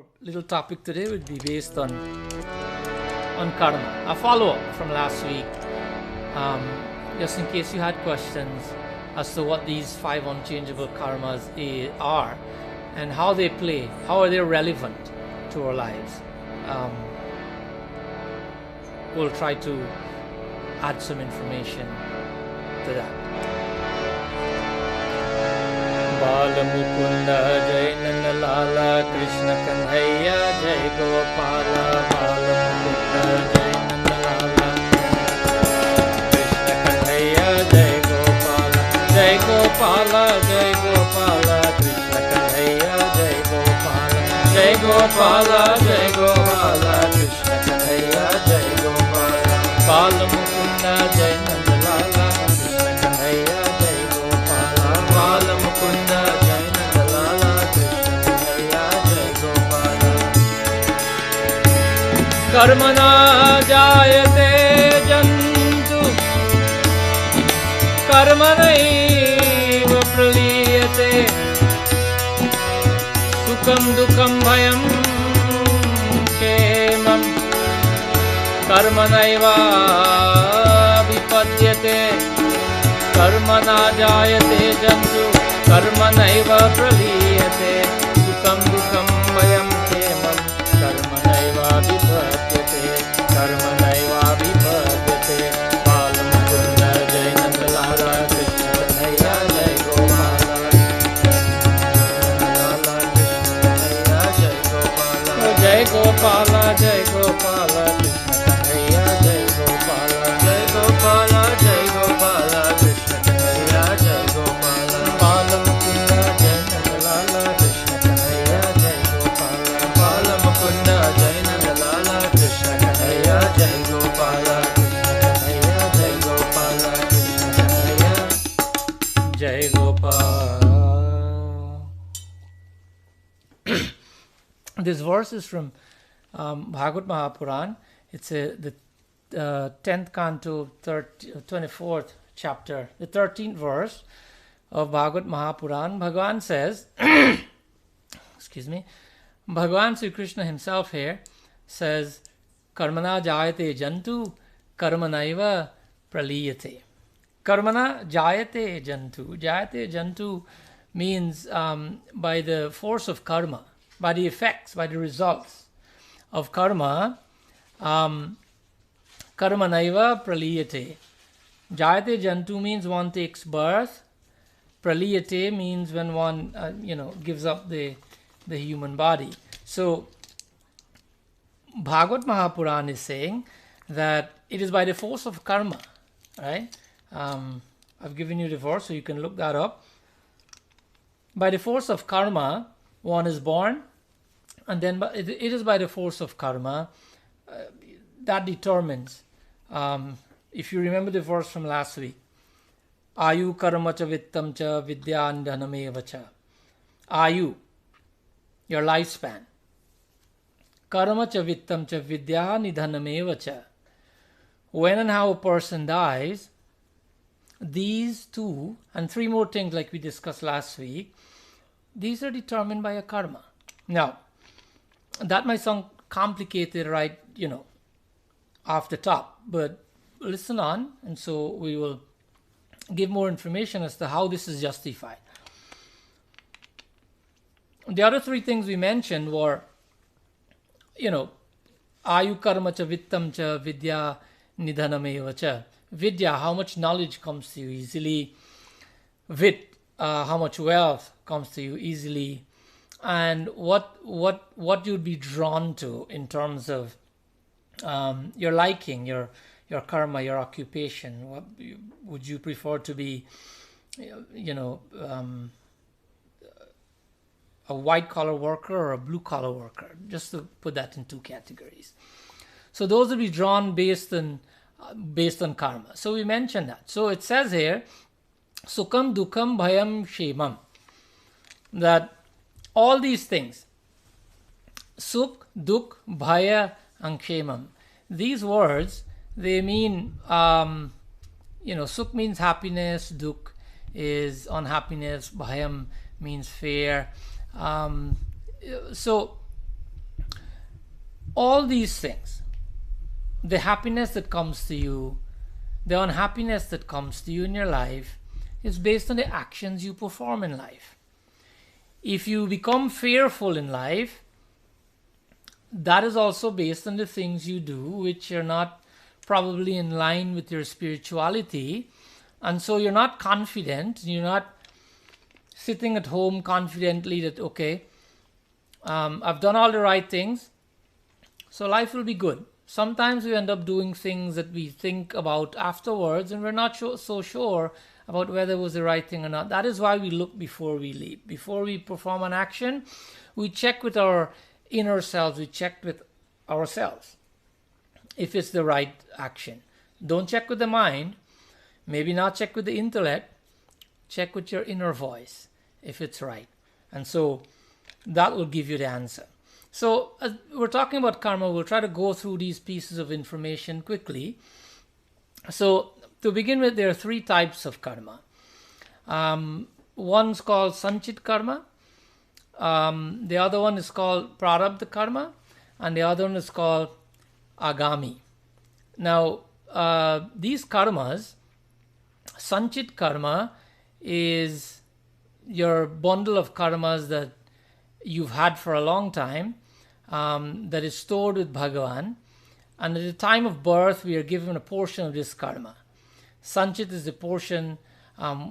Our little topic today would be based on karma. A follow-up from last week, just in case you had questions as to what these 5 unchangeable karmas are and how they play, how are they relevant to our lives. We'll try to add some information to that. Bala Mukunda Jai Nanda Lala Krishna Kanhaiya Jai Gopala Bala Mukunda Jai Nanda Lala Krishna Kanhaiya Jai Gopala Jai Gopala Jai Gopala Krishna Kanhaiya Jai Gopala Jai Gopala Jai Gopala Krishna Kanhaiya Jai Gopala Bala Mukunda Jai Nanda Lala Krishna Kanhaiya Jai Gopala Bala Mukunda Jai Nanda Lala Krishna Kanhaiya Jai Gopala Karmana Jayate Jantu Karmanaiva Praliyate Sukham Dukham Bhayam Kshemam Karmanaiva Vipadyate Karmana Jayate Jantu Karmanaiva Praliyate Sukham Dukham Bhayam Kshemam Karmanaiva Vipadyate Karmanaiva Vipadyate Bala Mukunda Jai Nanda Lala Krishna Kanhaiya Jai Gopala Lala Krishna Kanhaiya Jai Gopala Jai Gopala Jai Gopala Krishna Kanhaiya Jai Gopala Jai Gopala Jai Gopala Krishna Kanhaiya Jai Gopala Bala Mukunda Jai Nanda Lala Krishna Kanhaiya Jai Gopala Bala Mukunda Jai Nanda Lala Krishna Kanhaiya Jai Gopala Krishna Kanhaiya Jai Gopala Krishna Kanhaiya Jai Gopala. This verse is from Bhagavad Mahapuran. It's the 10th canto, 24th chapter, the 13th verse of Bhagavad Mahapuran. Bhagavan says, excuse me, Bhagavan Sri Krishna himself here says, Karmana jayate jantu, karmanaiva praliyate. Karmana jayate jantu. Jayate jantu means by the force of karma, by the effects, by the results of karma, karmanaiva praliyate. Jayate jantu means one takes birth. Praliyate means when one, gives up the human body. So, Bhagavad Mahapuran is saying that it is by the force of karma, right? I've given you the verse, so you can look that up. By the force of karma, one is born, and then it is by the force of karma that determines. If you remember the verse from last week, Ayu karma cha vittam cha vidyan dhanameva cha. Ayu, your lifespan. Karma cha vittam cha vidya nidhanameva cha. When and how a person dies, these 2 and 3 more things like we discussed last week, these are determined by a karma. Now, that might sound complicated right, off the top, but listen on, and so we will give more information as to how this is justified. The other 3 things we mentioned were, Ayu karma cha vittam cha vidya nidhanameva cha. Vidya, how much knowledge comes to you easily. Vit, how much wealth comes to you easily. And what you'd be drawn to in terms of your liking, your karma, your occupation. What would you prefer to be, a white-collar worker or a blue-collar worker? Just to put that in 2 categories. So those will be drawn based on karma. So we mentioned that. So it says here, Sukham Dukham Bhayam Kshemam, that all these things, Sukh, Dukh, Bhaya, and Kshemam, these words, they mean, Sukh means happiness, Dukh is unhappiness, Bhayam means fear. So all these things, the happiness that comes to you, the unhappiness that comes to you in your life, is based on the actions you perform in life. If you become fearful in life, that is also based on the things you do which are not probably in line with your spirituality. And so you're not confident, you're not sitting at home confidently that, okay, I've done all the right things, so life will be good. Sometimes we end up doing things that we think about afterwards and we're not so sure about whether it was the right thing or not. That is why we look before we leap. Before we perform an action, we check with our inner selves, we check with ourselves if it's the right action. Don't check with the mind, maybe not check with the intellect, check with your inner voice if it's right. And so that will give you the answer. So as we're talking about karma, we'll try to go through these pieces of information quickly. So to begin with, there are three types of karma. One's called Sanjit Karma. The other one is called Prarabdha Karma. And the other one is called Agami. Now, these karmas, Sanchit Karma is your bundle of karmas that you've had for a long time, that is stored with Bhagavan. And at the time of birth, we are given a portion of this karma. Sanchit is the portion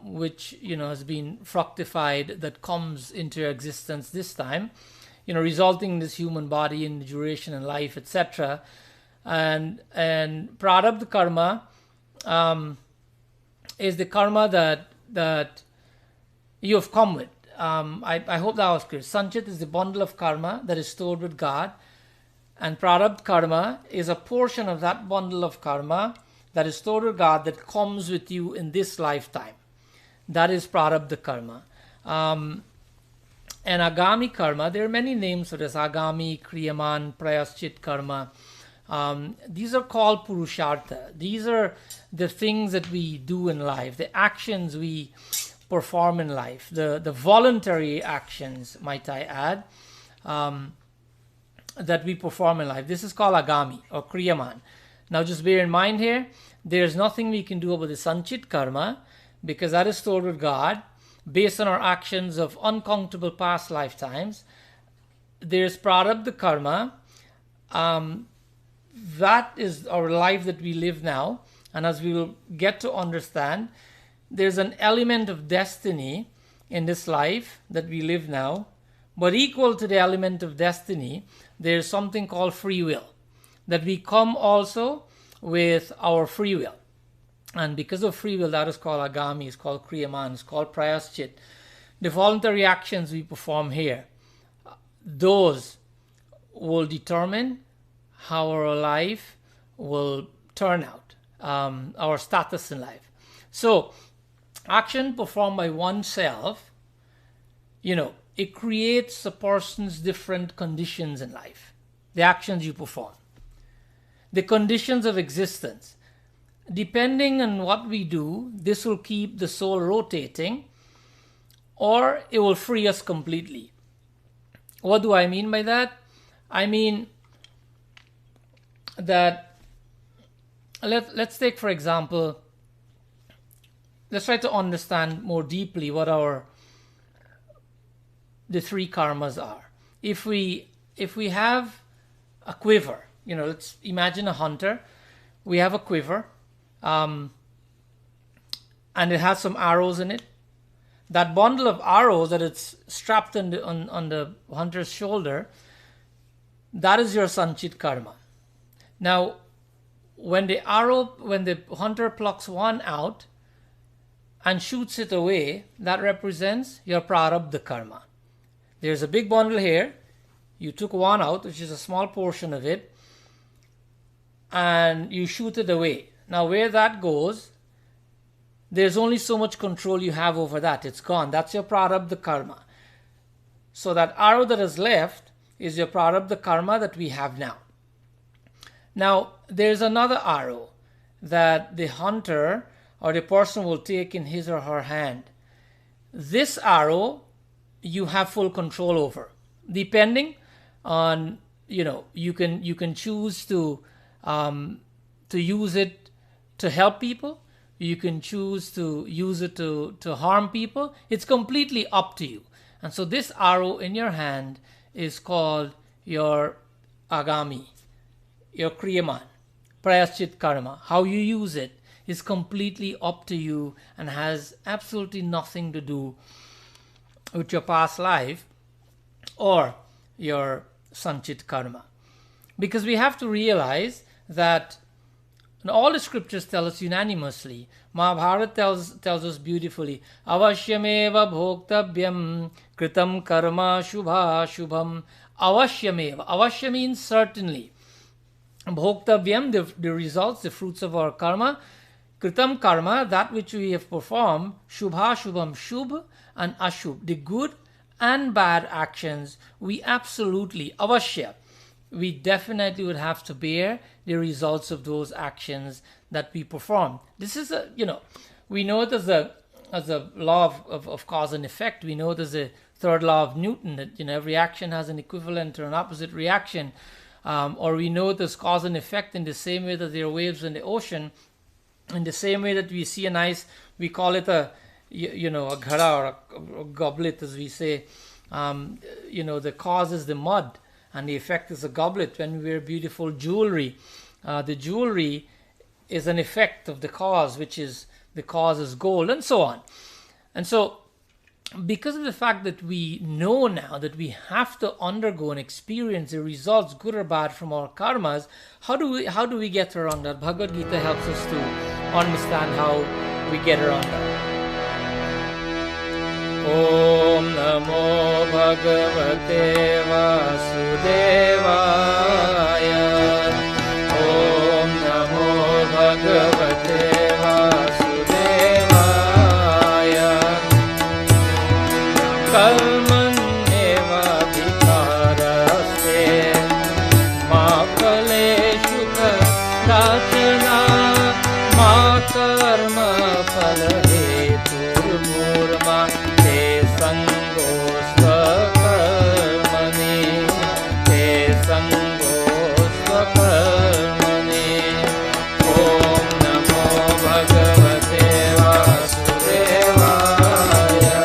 which has been fructified, that comes into your existence this time, resulting in this human body, in the duration and life, etc. And Prarabdha Karma is the karma that you have come with. I hope that was clear. Sanchit is the bundle of karma that is stored with God, and Prarabdha Karma is a portion of that bundle of karma that is stored with God that comes with you in this lifetime. That is Prarabdha Karma. And Agami Karma, there are many names for this: Agami, Kriyaman, Prayaschit Karma. These are called Purushartha. These are the things that we do in life, the actions we perform in life, the voluntary actions, might I add, that we perform in life. This is called Agami or Kriyaman. Now just bear in mind here, there's nothing we can do about the Sanchit Karma, because that is stored with God based on our actions of uncountable past lifetimes. There's Prarabdha Karma. That is our life that we live now. And as we will get to understand, there's an element of destiny in this life that we live now. But equal to the element of destiny, there's something called free will, that we come also with our free will. And because of free will, that is called Agami, it's called Kriyaman, it's called Prayaschit. The voluntary actions we perform here, those will determine how our life will turn out, our status in life. So, action performed by oneself, it creates a person's different conditions in life. The actions you perform, the conditions of existence. Depending on what we do, this will keep the soul rotating, or it will free us completely. What do I mean by that? I mean that, let's take, for example, let's try to understand more deeply what the three karmas are. If we have a quiver, let's imagine a hunter. We have a quiver, and it has some arrows in it. That bundle of arrows that it's strapped on the hunter's shoulder, that is your Sanchit Karma. Now, when the hunter plucks one out and shoots it away, that represents your Prarabdha Karma. There's a big bundle here. You took one out, which is a small portion of it, and you shoot it away. Now, where that goes, there's only so much control you have over that. It's gone. That's your Prarabdha Karma. So that arrow that is left is your Prarabdha Karma that we have now. Now, there's another arrow that the hunter or the person will take in his or her hand. This arrow you have full control over, depending on you can choose to use it to help people. You can choose to use it to harm people. It's completely up to you. And so this arrow in your hand is called your Agami, your Kriyaman, Prayashchit Karma. How you use it is completely up to you and has absolutely nothing to do with your past life or your Sanchit Karma. Because we have to realize that all the scriptures tell us unanimously. Mahabharata tells us beautifully, Avashyameva bhoktavyam kritam karma shubha shubham. Avashyameva. Avashya means certainly. Bhoktavyam, the results, the fruits of our karma. Kritam karma, that which we have performed. Shubha shubham, shubh and ashubh, the good and bad actions. We absolutely, avashya, we definitely would have to bear the results of those actions that we perform. This is we know it as a law of cause and effect. We know there's a third law of Newton, that every action has an equivalent or an opposite reaction. Or we know there's cause and effect in the same way that there are waves in the ocean. In the same way that we see an ice, we call it a ghara or a goblet, as we say. The cause is the mud, and the effect is a goblet. When we wear beautiful jewelry, the jewelry is an effect of the cause, which is the cause is gold, and so on. And so, because of the fact that we know now that we have to undergo and experience the results, good or bad, from our karmas, how do we get around that? Bhagavad Gita helps us to understand how we get around that. Om Namo Bhagavate Vasudevaya. Om Namo Bhagavate Vasudevaya. Karmanyeva vikaraste ma phaleshu kadachana ma karma phalheturmurma te sangosvakarmani te sangosvakarmani. Om Namo Bhagavate Vasudevaya.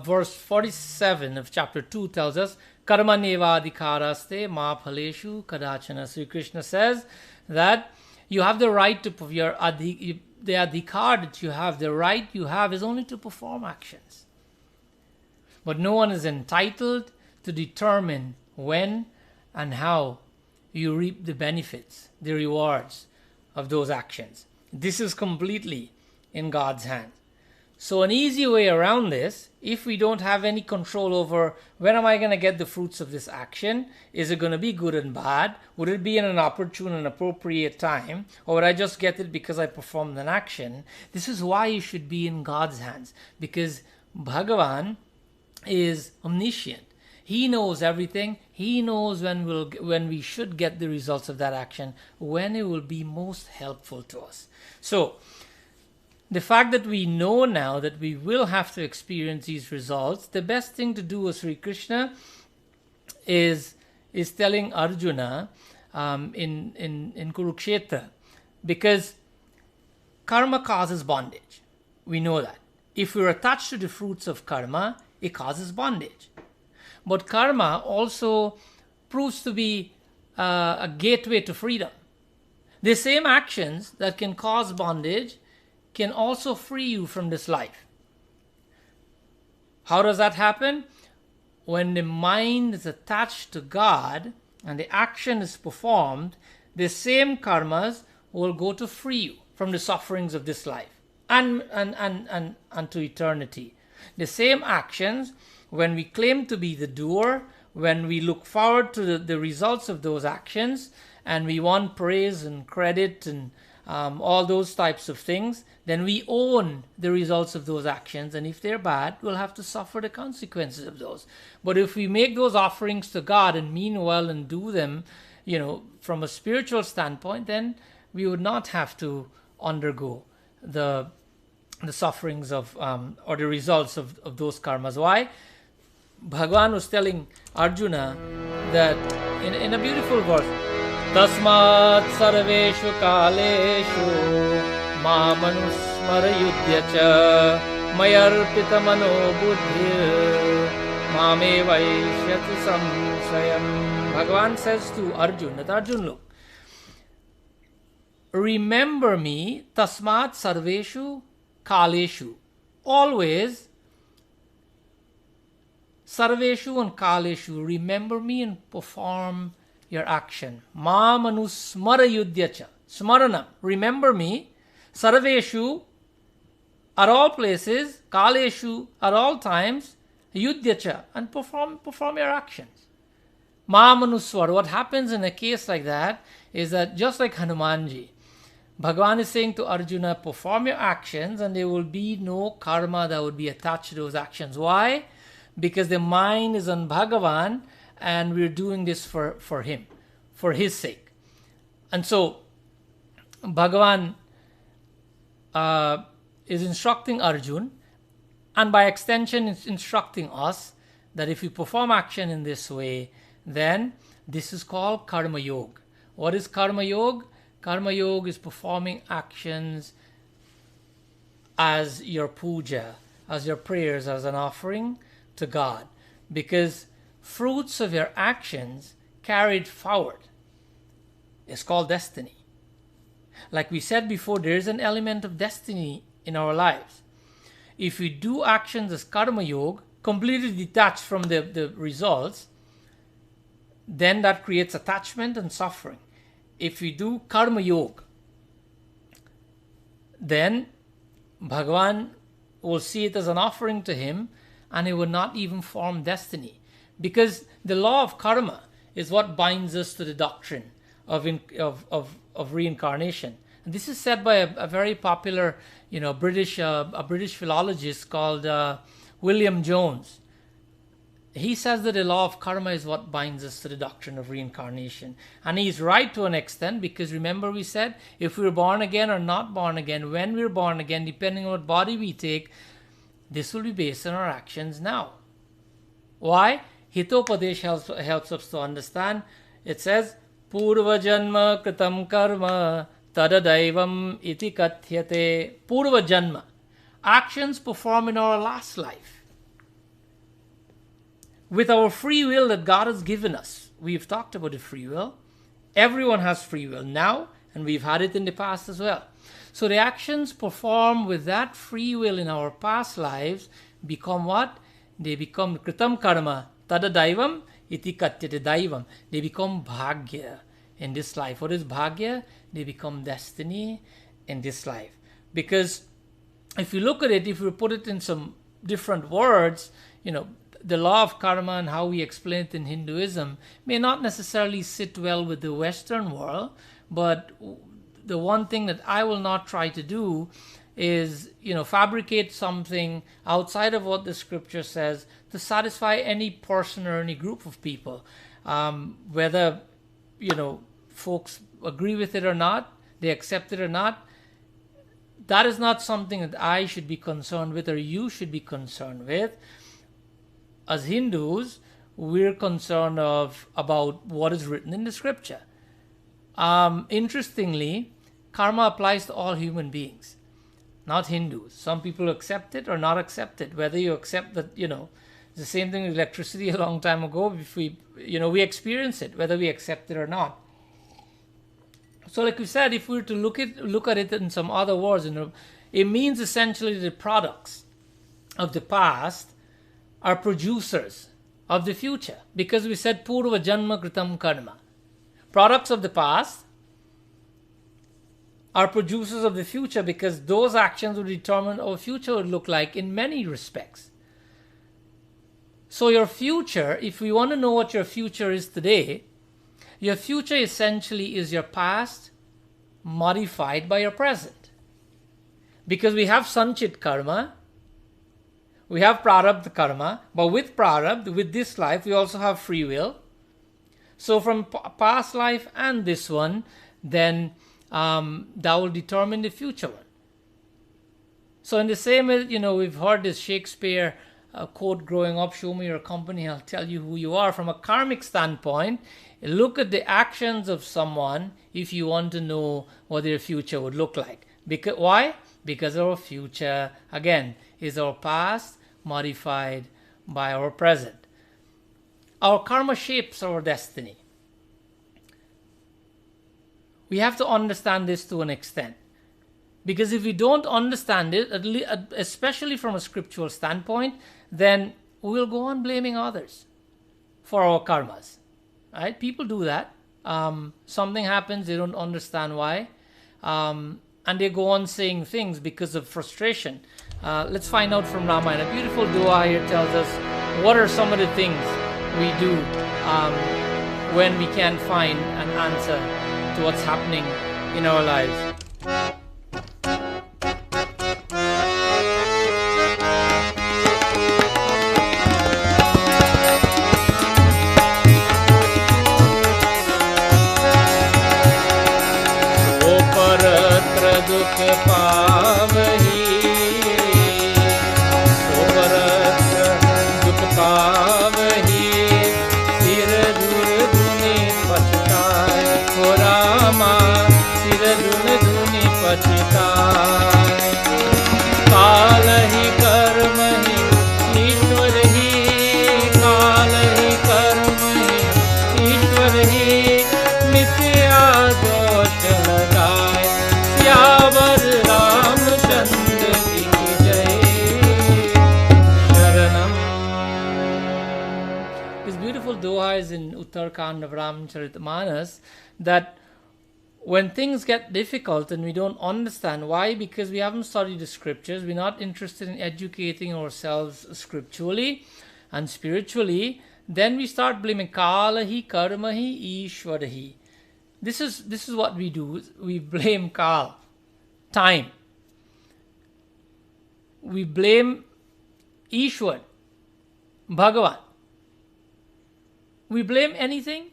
Verse 47 of chapter 2 tells us, Karma nevadhikaraste ma phaleshu kadachana. Sri Krishna says that you have the right to, the adhikar that you have, the right you have is only to perform actions. But no one is entitled to determine when and how you reap the benefits, the rewards of those actions. This is completely in God's hands. So an easy way around this, if we don't have any control over when am I going to get the fruits of this action, is it going to be good and bad? Would it be in an opportune and appropriate time? Or would I just get it because I performed an action? This is why you should be in God's hands. Because Bhagavan is omniscient. He knows everything. He knows when we should get the results of that action, when it will be most helpful to us. So, the fact that we know now that we will have to experience these results, the best thing to do, as Sri Krishna is telling Arjuna in Kurukshetra, because karma causes bondage. We know that. If we're attached to the fruits of karma, it causes bondage. But karma also proves to be a gateway to freedom. The same actions that can cause bondage can also free you from this life. How does that happen? When the mind is attached to God and the action is performed, the same karmas will go to free you from the sufferings of this life and to eternity. The same actions, when we claim to be the doer, when we look forward to the results of those actions, and we want praise and credit and all those types of things, then we own the results of those actions. And if they're bad, we'll have to suffer the consequences of those. But if we make those offerings to God and mean well and do them, from a spiritual standpoint, then we would not have to undergo the sufferings of or the results of those karmas. Why? Bhagavan was telling Arjuna that in a beautiful verse, Tasmat sarveshu kaleshu mamanusmara yudhya mayarpita mano buddhi mame vaishyati samsayam. Bhagavan says to Arjuna, that Arjuna, look, remember me, tasmat sarveshu kaleshu, always, sarveshu and kaleshu, remember me and perform your action. Ma manusmara yudhyacha, smaranam, remember me, sarveshu, at all places, kaleshu, at all times, yudhyacha, and perform your actions. Ma manuswar, what happens in a case like that is that just like Hanumanji, Bhagavan is saying to Arjuna, perform your actions and there will be no karma that would be attached to those actions. Why? Because the mind is on Bhagavan and we're doing this for him, for his sake. And so Bhagavan is instructing Arjuna, and by extension it's instructing us that if we perform action in this way, then this is called Karma Yoga. What is Karma Yoga? Karma Yoga is performing actions as your puja, as your prayers, as an offering to God. Because fruits of your actions carried forward is called destiny. Like we said before, there is an element of destiny in our lives. If we do actions as Karma Yoga, completely detached from the results, then that creates attachment and suffering. If we do Karma Yoga, then Bhagavan will see it as an offering to him and he will not even form destiny. Because the law of karma is what binds us to the doctrine of reincarnation. And this is said by a very popular British philologist called William Jones. He says that the law of karma is what binds us to the doctrine of reincarnation. And he's right to an extent, because remember we said, if we're born again or not born again, when we're born again, depending on what body we take, this will be based on our actions now. Why? Hitopadesh helps us to understand. It says, Purva Janma Kritam Karma Tadadaivam Iti Kathyate. Purva Janma. Actions performed in our last life. With our free will that God has given us. We've talked about the free will. Everyone has free will now, and we've had it in the past as well. So the actions performed with that free will in our past lives become what? They become Kritam Karma, Tada Daivam, Iti Katyate Daivam. They become Bhagya in this life. What is Bhagya? They become destiny in this life. Because if you look at it, if we put it in some different words, the law of karma and how we explain it in Hinduism may not necessarily sit well with the Western world, but the one thing that I will not try to do is, fabricate something outside of what the scripture says to satisfy any person or any group of people. Whether, folks agree with it or not, they accept it or not, that is not something that I should be concerned with or you should be concerned with. As Hindus, we're concerned about what is written in the scripture. Interestingly, karma applies to all human beings, not Hindus. Some people accept it or not accept it. Whether you accept that, it's the same thing with electricity a long time ago. If we experience it, whether we accept it or not. So like we said, if we were to look at it in some other words, it means essentially the products of the past are producers of the future. Because we said Purva Janma Kritam Karma. Products of the past are producers of the future, because those actions will determine what our future would look like in many respects. So your future, if we want to know what your future is today, your future essentially is your past modified by our present. Because we have Sanchit Karma, we have Prarabdha Karma, but with Prarabdha, with this life, we also have free will. So from past life and this one, then that will determine the future one. So in the same way, we've heard this Shakespeare quote growing up, show me your company, I'll tell you who you are. From a karmic standpoint, look at the actions of someone if you want to know what their future would look like. Why? Because our future, again, is our past modified by our present. Our karma shapes our destiny. We have to understand this to an extent. Because if we don't understand it, especially from a scriptural standpoint, then we'll go on blaming others for our karmas. Right? People do that. Something happens, they don't understand why. And they go on saying things because of frustration. Let's find out from Ramayana. A beautiful dua here tells us what are some of the things we do when we can't find an answer to what's happening in our lives. दुख पावही सोबरत्र दुख पावही सिर धुर धुनि पछताए हो रामा सिर धुन धुनि पछताए काल ही कर्म ही ईश्वर ही काल ही कर्म ही ईश्वर ही मिथ्या दोष लगाए सियावर रामचंद्र की जय शरणम. This beautiful dua is in Uttarakhand of Ramcharitmanas, that when things get difficult and we don't understand why, because we haven't studied the scriptures, we're not interested in educating ourselves scripturally and spiritually, then we start blaming Kalahi, Karmahi, Ishwarahi. This is what we do. We blame Kal, time. We blame Ishwar, Bhagavan. We blame anything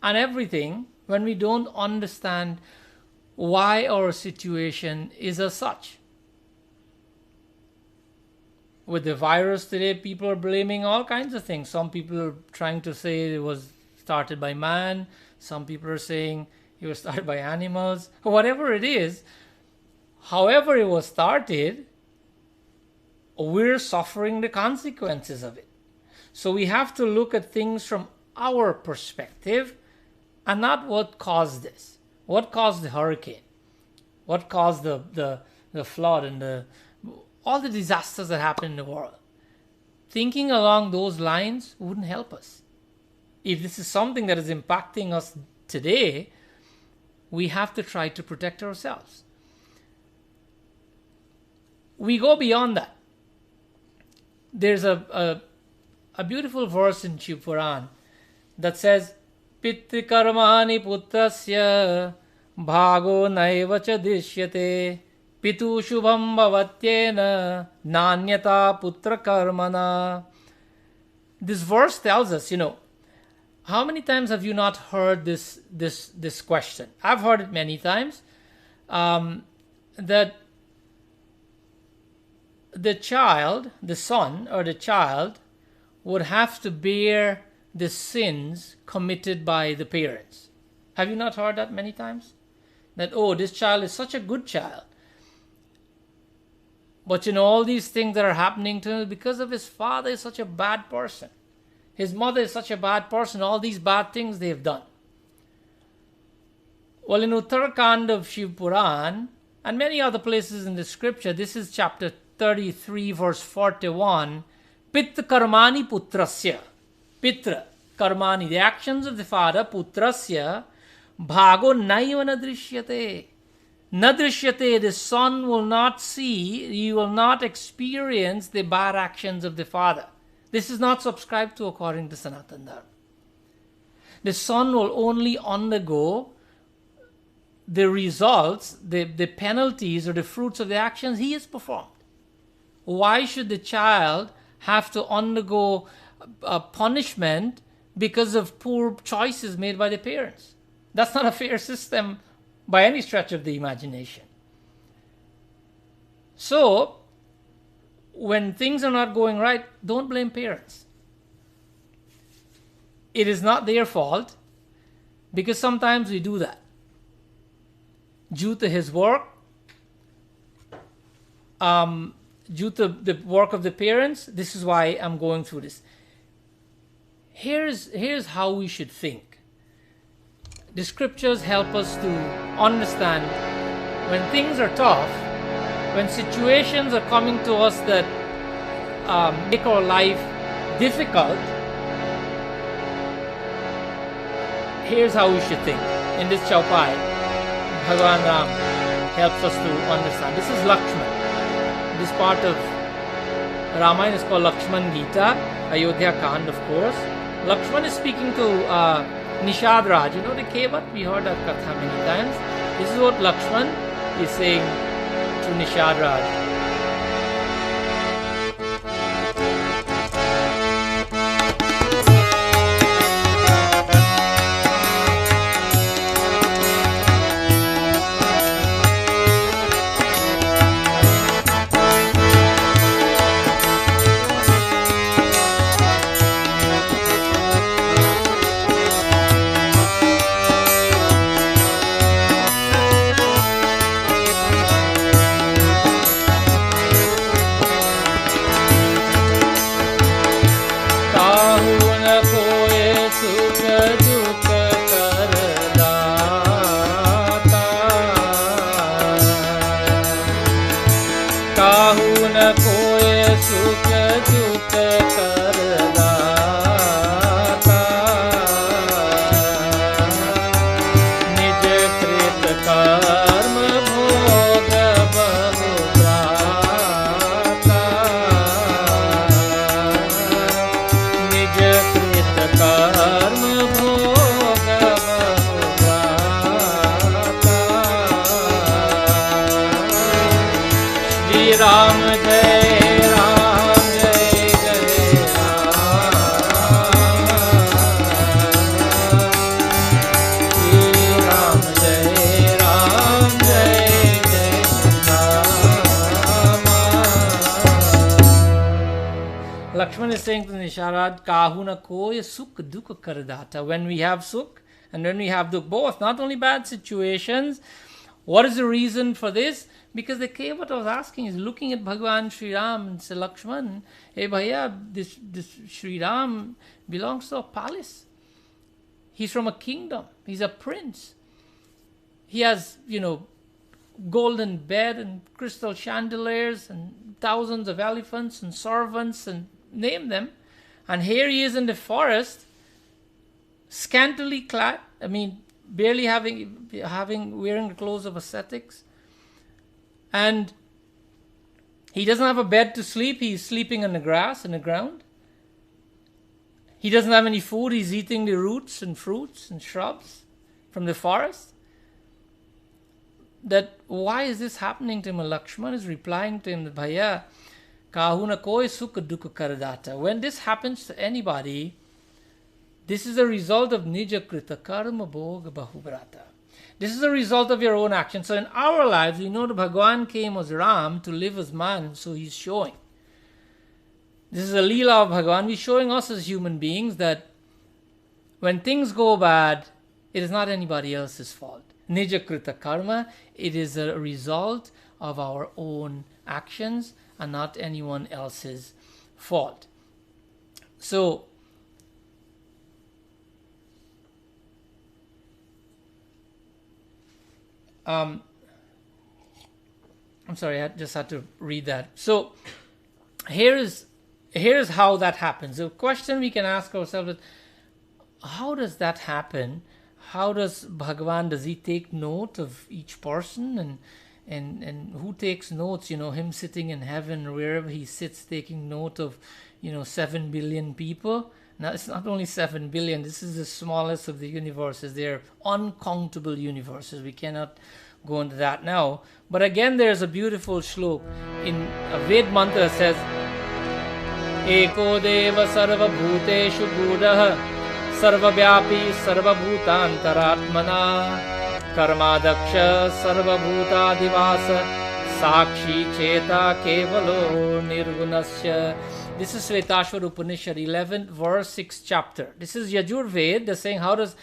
and everything when we don't understand why our situation is as such. With the virus today, people are blaming all kinds of things. Some people are trying to say it was started by man. Some people are saying it was started by animals. Whatever it is, however it was started, we're suffering the consequences of it. So we have to look at things from our perspective and not what caused this. What caused the hurricane? What caused the flood and all the disasters that happen in the world? Thinking along those lines wouldn't help us. If this is something that is impacting us today, we have to try to protect ourselves. We go beyond that. There's a beautiful verse in Shiv Puran that says, Pitti karmani putrasya bhago naiva cha dishyate pitu shubham bhavatyena nanyata putra karmana. This verse tells us, how many times have you not heard this question? I've heard it many times, that the child, the son or the child, would have to bear the sins committed by the parents. Have you not heard that many times? That, this child is such a good child. But all these things that are happening to him because of his father is such a bad person. His mother is such a bad person. All these bad things they've done. Well, in Uttarakhand of Shiv Puran and many other places in the scripture, this is chapter 33, verse 41. Pitra karmani putrasya. Pitra karmani, the actions of the father, putrasya, bhago naiva nadrishyate. Nadrishyate, the son will not see, he will not experience the bad actions of the father. This is not subscribed to according to Sanatana Dharma. The son will only undergo the results, the penalties or the fruits of the actions he has performed. Why should the child have to undergo a punishment because of poor choices made by the parents? That's not a fair system by any stretch of the imagination. So, when things are not going right, don't blame parents. It is not their fault, because sometimes we do that. Due to his work, due to the work of the parents, this is why I'm going through this. Here's how we should think. The scriptures help us to understand when things are tough, when situations are coming to us that make our life difficult. Here's how we should think. In this chaupai, Bhagavan Ram helps us to understand. This is Lakshman. This part of Ramayana is called Lakshman Gita, Ayodhya Kand, of course. Lakshman is speaking to Nishad Raj. You know the Kevat? We heard that katha many times. This is what Lakshman is saying to Nishad Raj. Lakshman is saying to Nisharad, Kahuna koya sukh dukh kardata. When we have sukh and when we have dukh, both, not only bad situations. What is the reason for this? Because the Kevat was asking is looking at Bhagavan Sri Ram and say, Lakshman, hey bhaiya, this Sri Ram belongs to a palace. He's from a kingdom. He's a prince. He has, golden bed and crystal chandeliers and thousands of elephants and servants and name them. And here he is in the forest, scantily clad. Barely wearing the clothes of ascetics. And he doesn't have a bed to sleep. He's sleeping on the grass, on the ground. He doesn't have any food. He's eating the roots and fruits and shrubs from the forest. That why is this happening to him? And Lakshman is replying to him that Bhaiya, kahuna koi sukha dukha karadata. When this happens to anybody, this is a result of nija krita karma bhoga bahubrata. This is a result of your own action. So in our lives, we know that Bhagavan came as Ram to live as man, so he's showing. This is a leela of Bhagavan. He's showing us as human beings that when things go bad, it is not anybody else's fault. Nija krita karma, it is a result of our own actions and not anyone else's fault. So, I'm sorry, I just had to read that. So, here's how that happens. The question we can ask ourselves is, how does that happen? How does Bhagavan, does he take note of each person? And who takes notes? Him sitting in heaven, wherever he sits, taking note of, 7 billion people. Now, it's not only 7 billion, this is the smallest of the universes. They're uncountable universes. We cannot go into that now. But again, there's a beautiful shlok in a Ved mantra says, Eko deva sarva bhuteshu gudah sarva vyapi sarva bhutantaratmana karma daksha sarva bhutadivasa sakshi cheta kevalo nirgunasya. This is Svetashwar Upanishad, 11th verse, 6th chapter. This is Yajurved. They're saying, how does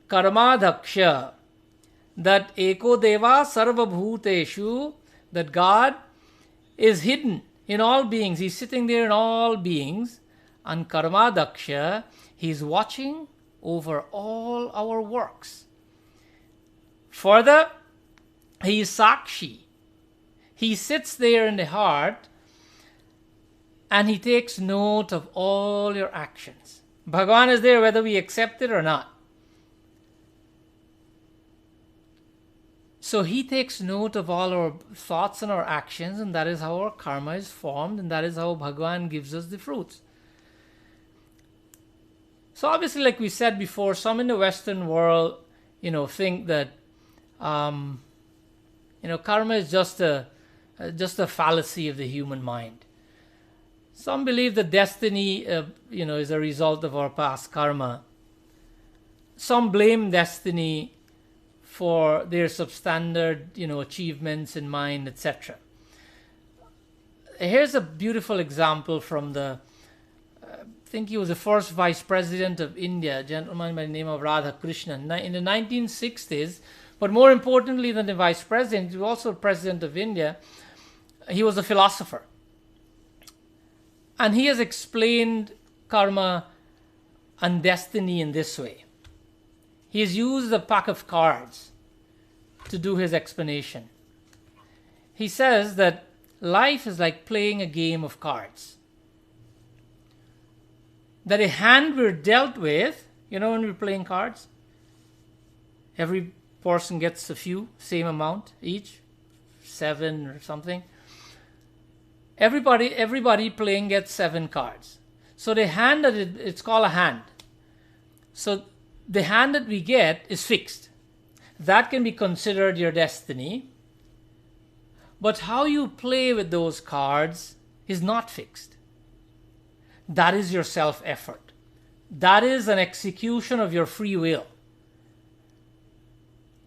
karma daksha, that eko deva sarva bhuteshu, that God is hidden in all beings. He's sitting there in all beings. And karma daksha, he's watching over all our works. Further, he is sakshi. He sits there in the heart and he takes note of all your actions. Bhagavan is there whether we accept it or not. So he takes note of all our thoughts and our actions, and that is how our karma is formed, and that is how Bhagavan gives us the fruits. So obviously, like we said before, some in the Western world, think that, karma is just a fallacy of the human mind. Some believe that destiny, is a result of our past karma. Some blame destiny for their substandard, achievements in mind, etc. Here's a beautiful example from I think he was the first vice president of India, a gentleman by the name of Radha Krishna, in the 1960s. But more importantly than the vice president, he was also president of India. He was a philosopher. And he has explained karma and destiny in this way. He has used a pack of cards to do his explanation. He says that life is like playing a game of cards. That a hand we're dealt with, when we're playing cards, every person gets a few, same amount each, 7 or something. Everybody playing gets 7 cards. So the hand that it's called a hand. So the hand that we get is fixed. That can be considered your destiny. But how you play with those cards is not fixed. That is your self-effort. That is an execution of your free will.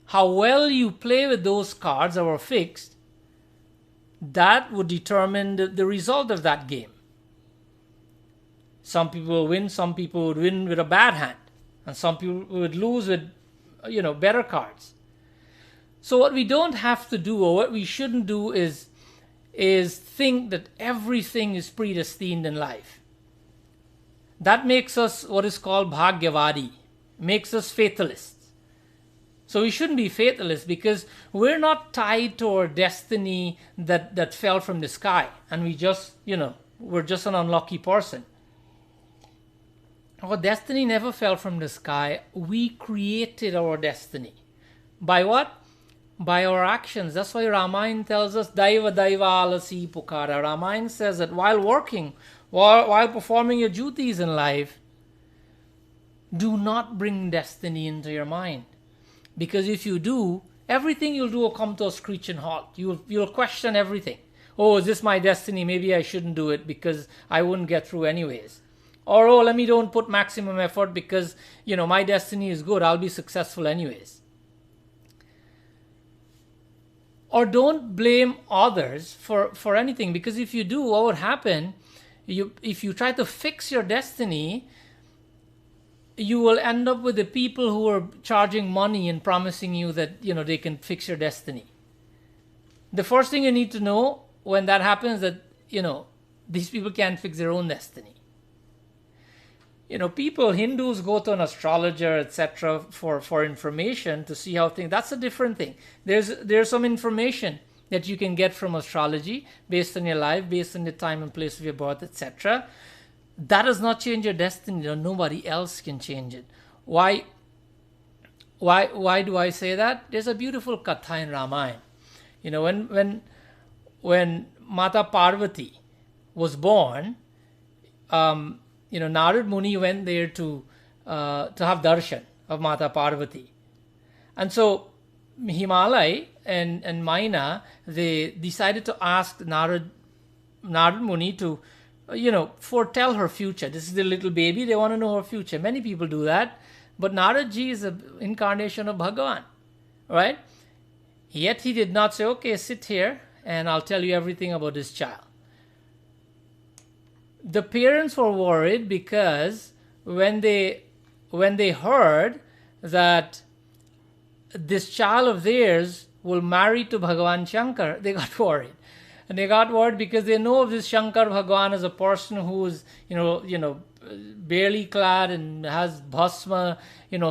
How well you play with those cards that were fixed, that would determine the result of that game. Some people will win, some people would win with a bad hand, and some people would lose with, better cards. So what we don't have to do, or what we shouldn't do, is think that everything is predestined in life. That makes us what is called bhagyavadi, makes us fatalists. So we shouldn't be fatalists, because we're not tied to our destiny that fell from the sky, and we just, we're just an unlucky person. Our destiny never fell from the sky. We created our destiny. By what? By our actions. That's why Ramayana tells us, Daiva Daiva Alasi Pukara. Ramayana says that while working, while performing your duties in life, do not bring destiny into your mind. Because if you do, everything you'll do will come to a screeching halt. You'll question everything. Oh, is this my destiny? Maybe I shouldn't do it because I wouldn't get through anyways. Or, let me don't put maximum effort because, my destiny is good. I'll be successful anyways. Or don't blame others for anything. Because if you do, what would happen, if you try to fix your destiny, you will end up with the people who are charging money and promising you that, they can fix your destiny. The first thing you need to know when that happens that, these people can't fix their own destiny. Hindus go to an astrologer, etc. for information to see how things, that's a different thing. There's some information that you can get from astrology based on your life, based on the time and place of your birth, etc. That does not change your destiny. Nobody else can change it. Why do I say that? There's a beautiful katha in Ramayana. When Mata Parvati was born, Narad Muni went there to have darshan of Mata Parvati. And so Himalaya and Maina, they decided to ask Narad Muni to, foretell her future. This is the little baby, they want to know her future. Many people do that. But Naradji is an incarnation of Bhagavan, right? Yet he did not say, okay, sit here and I'll tell you everything about this child. The parents were worried because when they heard that this child of theirs will marry to Bhagavan Shankar, they got worried. And they got worried because they know of this Shankar Bhagavan as a person who's, barely clad and has bhasma,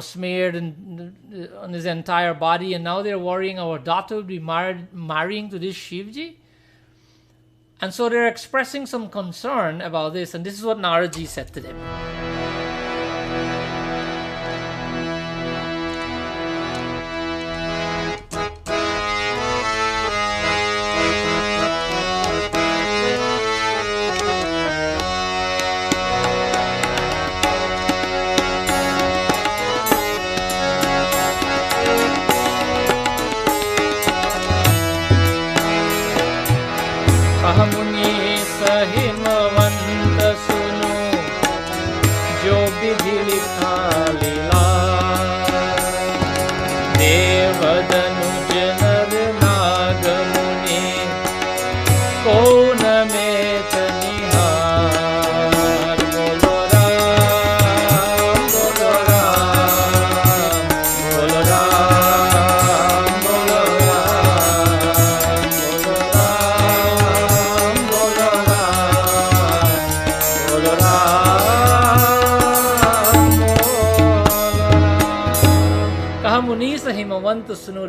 smeared on his entire body. And now they're worrying our daughter will be marrying to this Shivji. And so they're expressing some concern about this. And this is what Naradji said to them.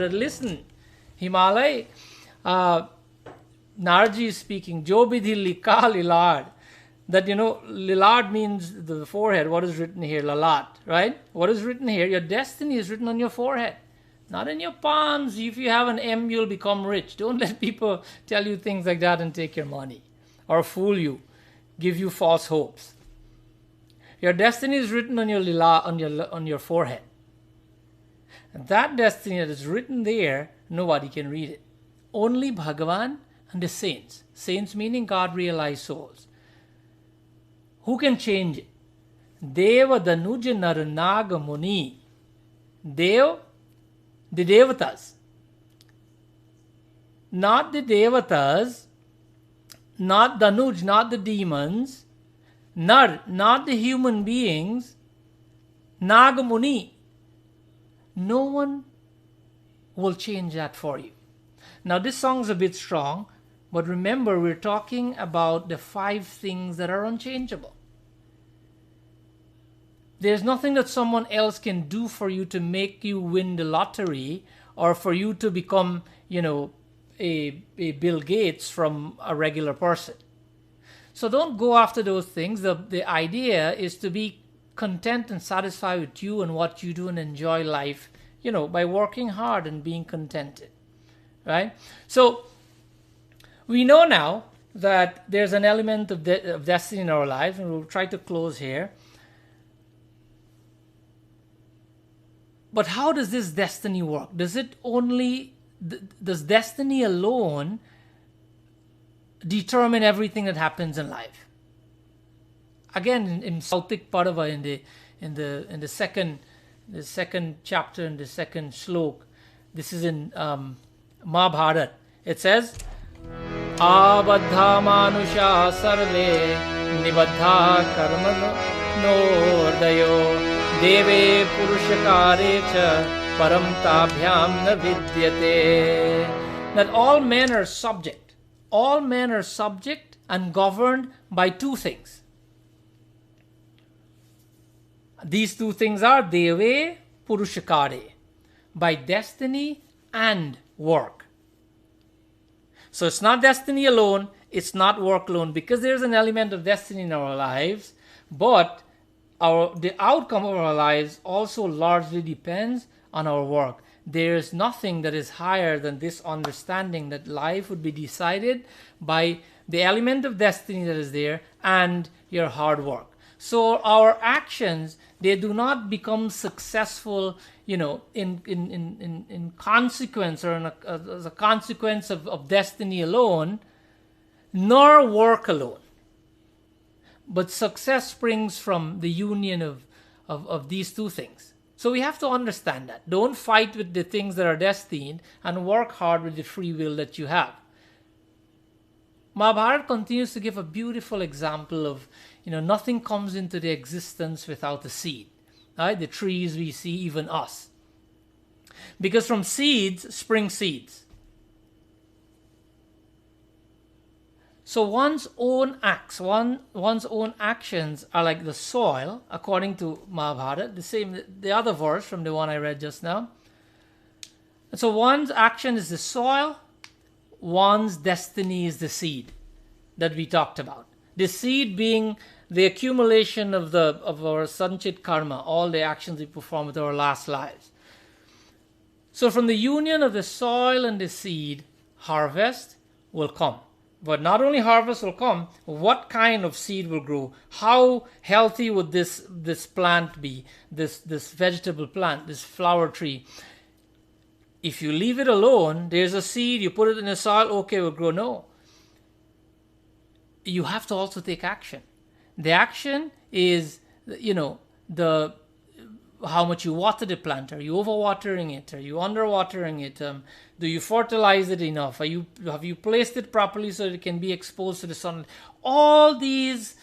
Listen, Himalaya, Naradji is speaking, Jo Bidhi Lika Lilad. That, Lilad means the forehead. What is written here? Lalat, right? What is written here? Your destiny is written on your forehead, not in your palms. If you have an M, you'll become rich. Don't let people tell you things like that and take your money or fool you, give you false hopes. Your destiny is written on your lila, on your forehead. And that destiny that is written there, nobody can read it. Only Bhagavan and the saints. Saints meaning God-realized souls. Who can change it? Deva Danuja Naranaga Muni. Dev, the Devatas. Not the Devatas, not Danuj, not the demons. Nar, not the human beings. Nagamuni. No one will change that for you. Now this song's a bit strong, but remember we're talking about the 5 things that are unchangeable. There's nothing that someone else can do for you to make you win the lottery or for you to become, a Bill Gates from a regular person. So don't go after those things. The idea is to be content and satisfied with you and what you do and enjoy life, by working hard and being contented, right? So we know now that there's an element of destiny in our lives, and we'll try to close here. But how does this destiny work? Does destiny alone determine everything that happens in life? Again, in Sautik Padava, in the second chapter, in the second slok, this is in Mahabharata. It says, Abadha manusha sarve nibaddha karma nordayo deve purushakare cha param tabhyam na vidyate. That all men are subject. All men are subject and governed by 2 things. These 2 things are Deve Purushakare, by destiny and work. So it's not destiny alone, it's not work alone, because there's an element of destiny in our lives, but the outcome of our lives also largely depends on our work. There is nothing that is higher than this understanding that life would be decided by the element of destiny that is there and your hard work. So our actions, they do not become successful, in consequence or as a consequence of destiny alone, nor work alone. But success springs from the union of these two things. So we have to understand that. Don't fight with the things that are destined, and work hard with the free will that you have. Mahabharata continues to give a beautiful example of, nothing comes into the existence without a seed. Right? The trees we see, even us. Because from seeds spring seeds. So one's own acts, one's own actions are like the soil, according to Mahabharata, the other verse from the one I read just now. And so one's action is the soil, one's destiny is the seed that we talked about. The seed being the accumulation of our Sanjit Karma, all the actions we perform with our last lives. So from the union of the soil and the seed, harvest will come. But not only harvest will come, what kind of seed will grow? How healthy would this plant be, this vegetable plant, this flower tree? If you leave it alone, there's a seed, you put it in the soil, okay, it will grow. No. You have to also take action. The action is, how much you water the plant. Are you overwatering it? Are you underwatering it? Do you fertilize it enough? Have you placed it properly so it can be exposed to the sun? All these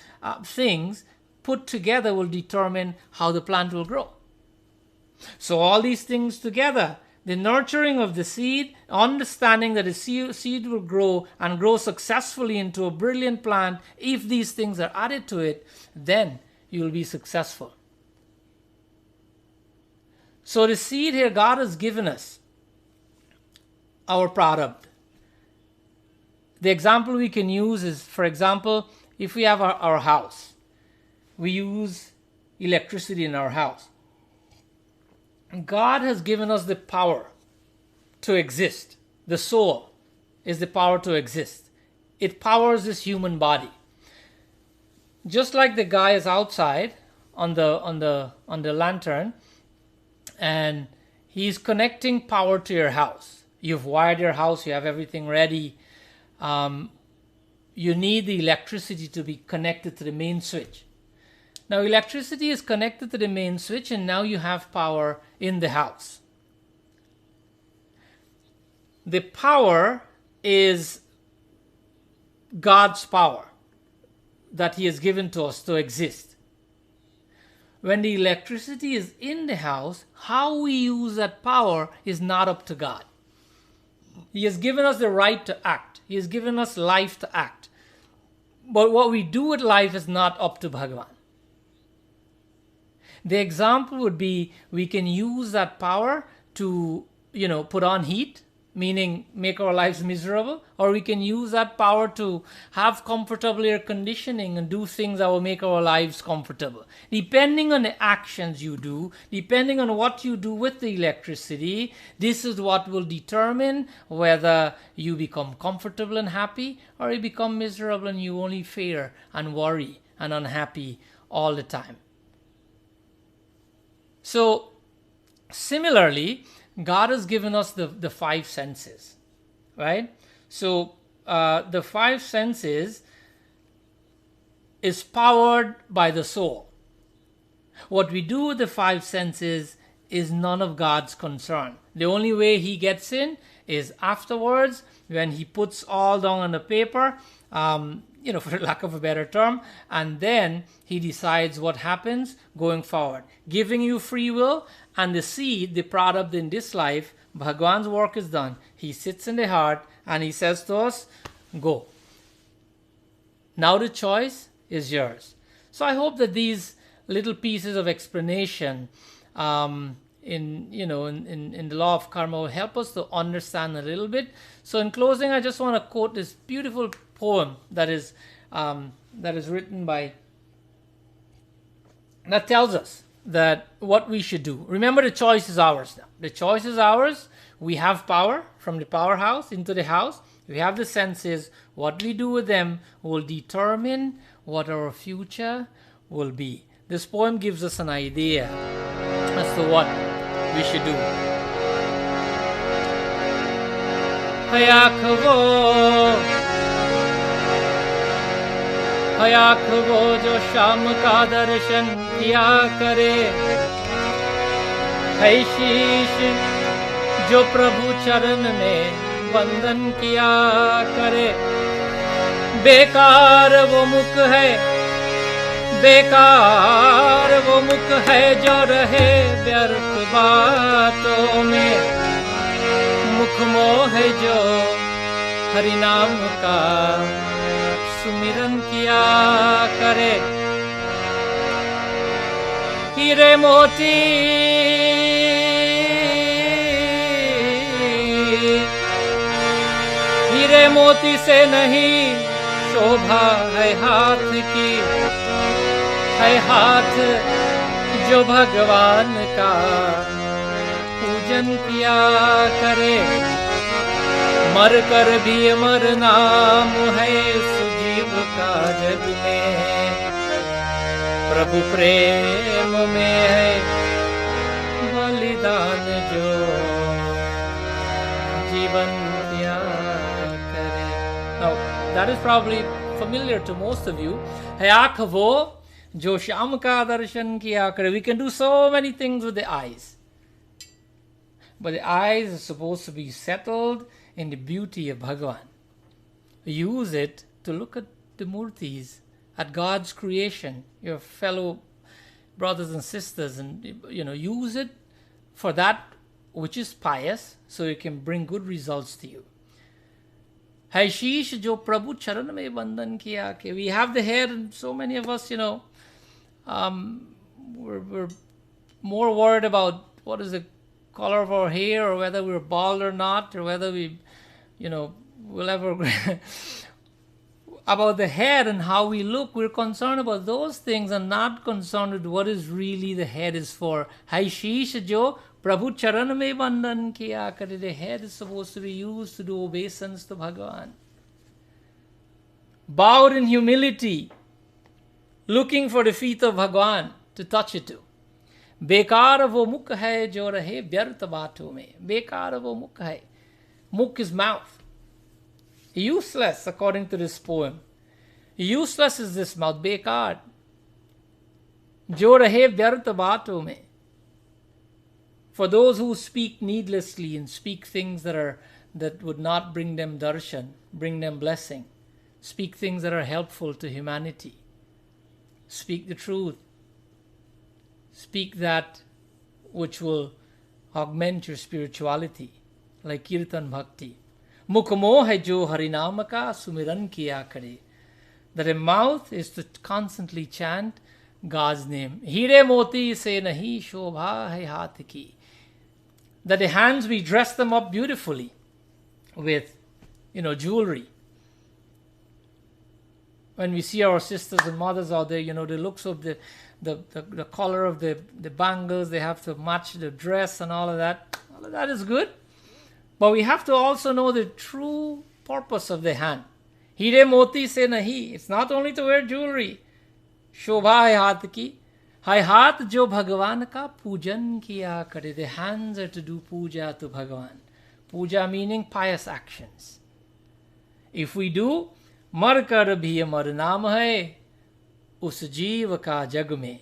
things put together will determine how the plant will grow. So all these things together, the nurturing of the seed, understanding that the seed will grow and grow successfully into a brilliant plant, if these things are added to it, then you will be successful. So the seed here God has given us, our product. The example we can use is, for example, if we have our house, we use electricity in our house. God has given us the power to exist. The soul is the power to exist. It powers this human body. Just like the guy is outside on the lantern, and he's connecting power to your house. You've wired your house, you have everything ready. You need the electricity to be connected to the main switch. Now electricity is connected to the main switch, and now you have power in the house. The power is God's power that He has given to us to exist. When the electricity is in the house, how we use that power is not up to God. He has given us the right to act. He has given us life to act. But what we do with life is not up to Bhagavan. The example would be, we can use that power to, put on heat, meaning make our lives miserable, or we can use that power to have comfortable air conditioning and do things that will make our lives comfortable. Depending on the actions you do, depending on what you do with the electricity, this is what will determine whether you become comfortable and happy, or you become miserable and you only fear and worry and unhappy all the time. So, similarly, God has given us the five senses, right? So, the five senses is powered by the soul. What we do with the five senses is none of God's concern. The only way He gets in is afterwards, when He puts all down on the paper, for lack of a better term, and then He decides what happens going forward, giving you free will, and the seed, the product in this life, Bhagwan's work is done. He sits in the heart and He says to us, go. Now the choice is yours. So I hope that these little pieces of explanation in the law of karma will help us to understand a little bit. So in closing, I just want to quote this beautiful poem that is written that tells us that what we should do. Remember, the choice is ours now. The choice is ours. We have power from the powerhouse into the house. We have the senses. What we do with them will determine what our future will be. This poem gives us an idea as to what we should do. हयाख वो जो शाम का दर्शन किया करे, है शीश जो प्रभु चरण में वंदन किया करे। बेकार वो मुख है, बेकार वो मुख है जो रहे व्यर्थ बातों में। मुख मोह जो हरि नाम का सुमिरन किया करे। हीरे मोती हीरे मोती से नहीं शोभा है हाथ की, है हाथ जो भगवान का पूजन किया करे। मर कर भी अमर नाम है सुजीव का जग में, प्रभु प्रेम में है बलिदान जो जीवन किया करे। Now, that is probably familiar to most of you. है आँख वो जो शाम का दर्शन किया करे. We can do so many things with the eyes, but the eyes are supposed to be settled in the beauty of Bhagavan. Use it to look at the murtis, at God's creation, your fellow brothers and sisters, and use it for that which is pious, so it can bring good results to you. Hai sheesh jo Prabhu charan mein bandan kiya ke. We have the hair, and so many of us, we're more worried about what is the color of our hair, or whether we're bald or not, or whether we, will ever about the hair and how we look. We're concerned about those things and not concerned with what is really the head is for. Hai sheesh jo Prabhu charan mein bandan kiya kare. The head is supposed to be used to do obeisance to Bhagavan. Bowed in humility, looking for the feet of Bhagavan to touch it to. बेकार वो मुख है जो रहे व्यर्थ बातों में. बेकार वो मुख है. Mukh is mouth. Useless, according to this poem. Useless is this mouth. बेकार. जो रहे व्यर्थ बातों में. For those who speak needlessly and speak things that would not bring them darshan, bring them blessing. Speak things that are helpful to humanity. Speak the truth. Speak that which will augment your spirituality, like Kirtan Bhakti. Mukh moh hai jo harinam ka sumiran kiya kare. That a mouth is to constantly chant God's name. Hire moti se nahi shobha hai haath ki. That the hands, we dress them up beautifully with, jewelry. When we see our sisters and mothers out there, the looks of the color of the bangles, they have to match the dress and all of that. All of that is good. But we have to also know the true purpose of the hand. Hire moti se nahi. It's not only to wear jewelry. Shobha hai haath ki. Hai haath jo Bhagavan ka pujan kiya kare. The hands are to do puja to Bhagavan. Puja meaning pious actions. If we do, मर कर भी अमर नाम है उस जीव का जग में.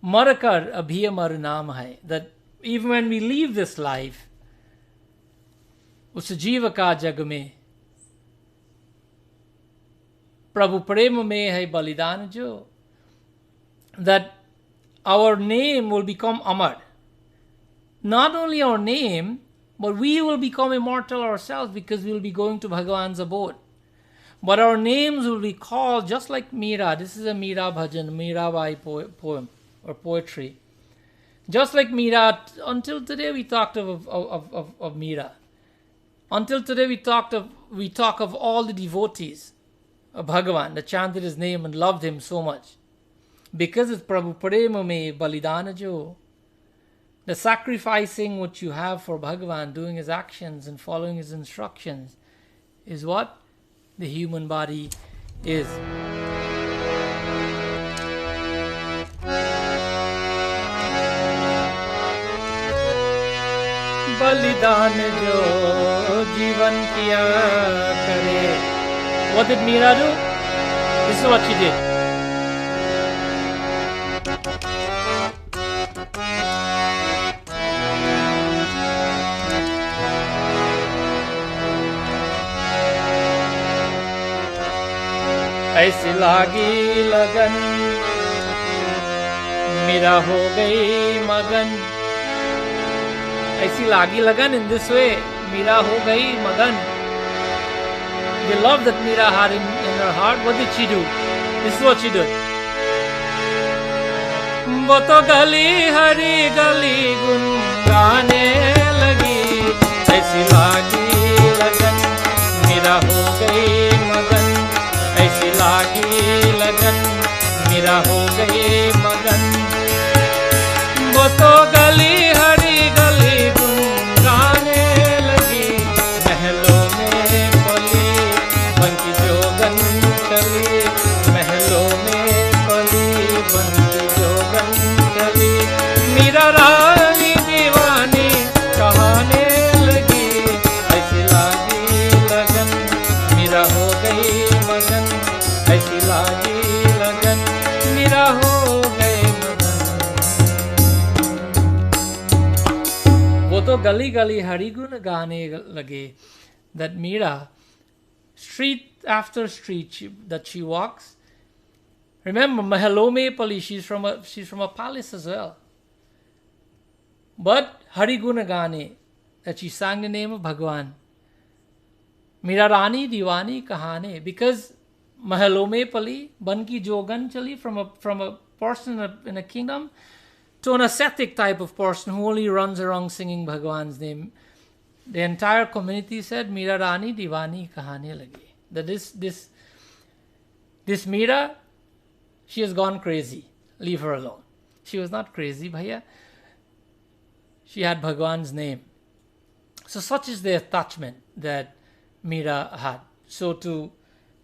मर कर अभी अमर नाम है. That even when we leave this life, उस जीव का जग में प्रभु प्रेम में है बलिदान जो. That our name will become amar. Not only our name, but we will become immortal ourselves, because we will be going to Bhagavan's abode. But our names will be called just like Meera. This is a Meera bhajan, Meerabai poem or poetry. Just like Meera, until today we talked of Meera. Until today we talk of all the devotees of Bhagavan that chanted his name and loved him so much. Because it's Prabhu Prema me Balidana Jo. The sacrificing which you have for Bhagavan, doing his actions and following his instructions, is what the human body is. बलिदान जो जीवन किया करे. What did Meera do? This is what she did. ऐसी लागी लगन मीरा हो गई मगन. ऐसी लागी लगन, in this way मीरा हो गई मगन. The love that Meera had in her heart, what did she do? This is what she did. वो तो गली हरी गली गुन गाने लगी. ऐसी लागी लगन मीरा हो गई मगन. ऐसी लागी लगन मीरा हो गई मगन. वो तो गली हरी गली गुन गाने लगी. महलों में पली बनकी जोगन चली. महलों में पली बनकी जोगन चली. मीरा रानी दीवानी कहाने लगी. ऐसी लागी लगन मीरा हो गई मगन. ऐसी लागी लगन मीरा हो गए मगन. वो तो गली गली हरि गुण गाने लगे. That Meera, street after street that she walks. Remember, Mahalome Pali, she's from a palace as well. But Hari Guna Gane, that she sang the name of Bhagwan. Meera Rani Diwani Kahane, because Mahalome Pali, Banki Jogan Chali, from a person in a kingdom to an ascetic type of person who only runs around singing Bhagwan's name. The entire community said, Meera Rani Diwani Kahane Lagi. That this Meera, she has gone crazy. Leave her alone. She was not crazy, bhaiya. She had Bhagwan's name. So such is the attachment that Meera had. So to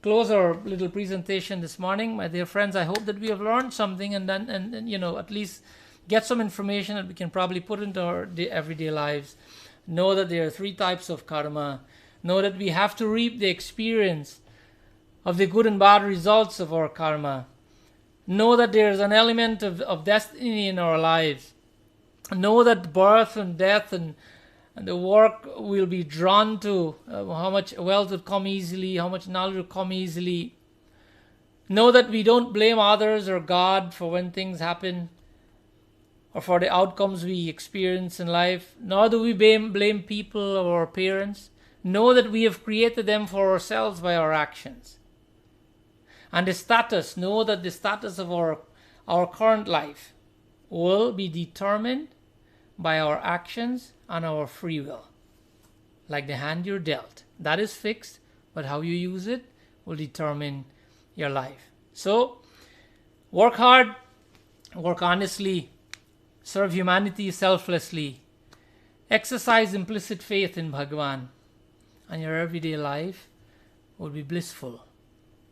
close our little presentation this morning, my dear friends, I hope that we have learned something and at least get some information that we can probably put into our everyday lives. Know that there are 3 types of karma. Know that we have to reap the experience of the good and bad results of our karma. Know that there is an element of destiny in our lives. Know that birth and death and the work will be drawn to, how much wealth will come easily, how much knowledge will come easily. Know that we don't blame others or God for when things happen or for the outcomes we experience in life. Nor do we blame people or our parents. Know that we have created them for ourselves by our actions. And the status, know that the status of our current life will be determined by our actions and our free will. Like the hand you're dealt. That is fixed, but how you use it will determine your life. So, work hard, work honestly, serve humanity selflessly, exercise implicit faith in Bhagwan, and your everyday life will be blissful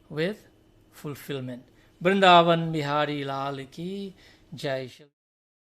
with fulfillment. Vrindavan Bihari Lal Ki Jai.